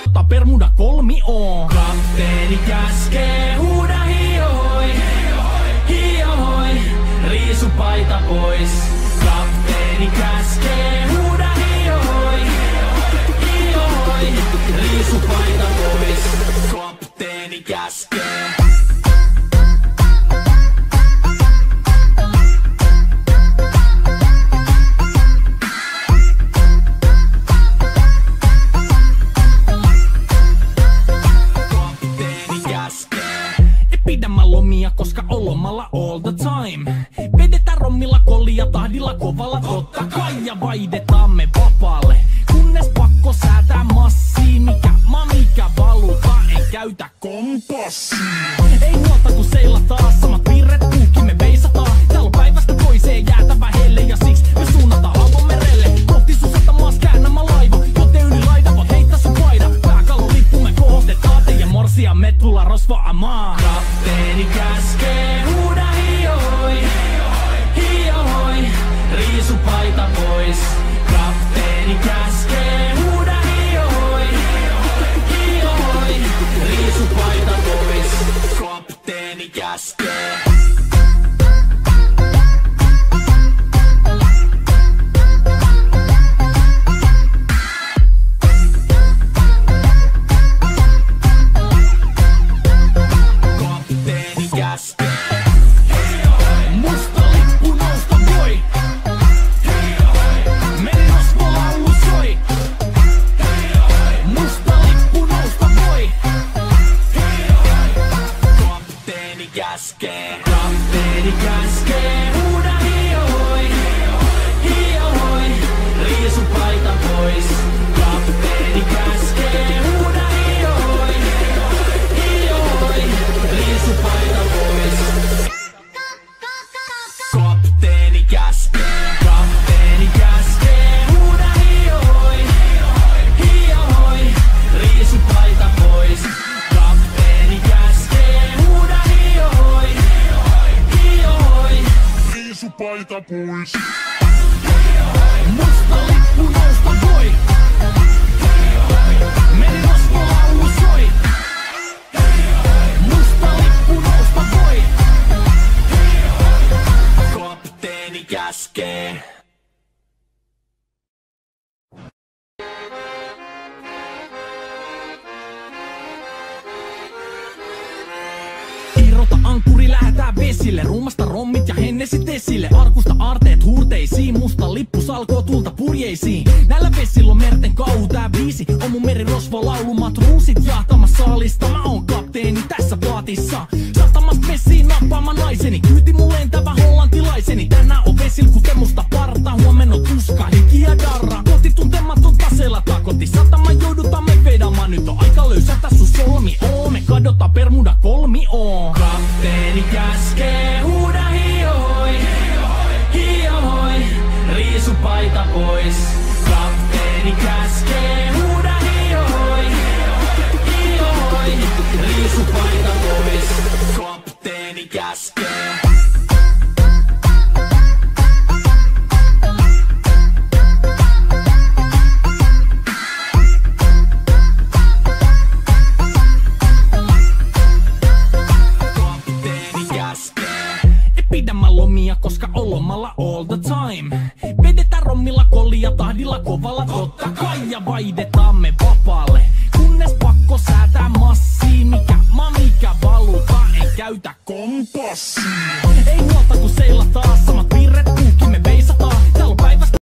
kadottaa Bermuda kolmioon. Kapteeni käskee, huuda hiohoi, hiohoi, riisu paita pois. Kapteeni käskee, huuda hiohoi, hiohoi, riisu paita pois. Kapteeni käskee. Koska on lomalla all the time. Vedetään rommilla kollia tahdilla kovalla totta kai. Ja vaihdetaan me vapaalle, kunnes pakko säätää massia. Mikä valuta, ei käytä kompassia. Ei muuta kun seilataan, samat piirret kuukin me veisataan. Täällä on päivästä toiseen jäätävä helle. Ja siksi me suunnataan avomerelle. Kohti sun satamaas käännämä laiva. Joten yli laita voit heittää sun paida. Pääkallolippu me kohostetaan teidän morsia. Me tullaan rosvaamaan. Kapteeni käskee, huuda hiohoi, hiohoi, riisu paita pois. Kapteeni käskee, huuda hiohoi, hiohoi, riisu paita pois. Kapteeni käskee. Kapteeni käskee, huuda hiohoi, hiohoi, riisu paita pois. Kapteeni käskee, huuda hiohoi, hiohoi, riisu paita pois. Kapteeni käskee, huuda hiohoi, hiohoi, riisu paita pois. Kapteeni käskee, huuda hiohoi, hiohoi, riisu paita pois. Musta lippu nousta voi. Meri rosvolaulu soi. Musta lippu nousta voi. Kapteeni käskee. Irrota ankkuri, lähetään vesille. Ruumasta rommit ja hennesit esille. Arkusta aarteet huurteisiin. Musta lippu salkoo tulta purjeisiin. Näillä vesillä on merten kauhu. Tää biisi on mun merirosvolaulu. Matruusit jahtamassa saalista. Mä oon kapteeni tässä paatissa. Satamasta messiin nappaama naiseni. Kyyti mun lentävä hollantilaiseni. Tänään on vesil kuten musta parta. Huomenna on tuska, hiki ja darra. Koti tuntematon taseella takoti. Satama joudutaan me vedamaan. Nyt on aika löysätä sun solmi. Me kadota Bermuda kolmioon. Kapteeni käskee, huuda hiohoi, hiohoi, riisu paita pois. Kapteeni käskee, huuda hiohoi, hiohoi, riisu paita pois. Kapteeni käskee. Koska on lomalla all the time. Vedetään rommilla kollia tahdilla kovalla totta kai. Ja vaihdetaan me vapaalle, kunnes pakko säätää massia. Mikä valuta, ei käytä kompassia. Ei muuta kun seilataan, samat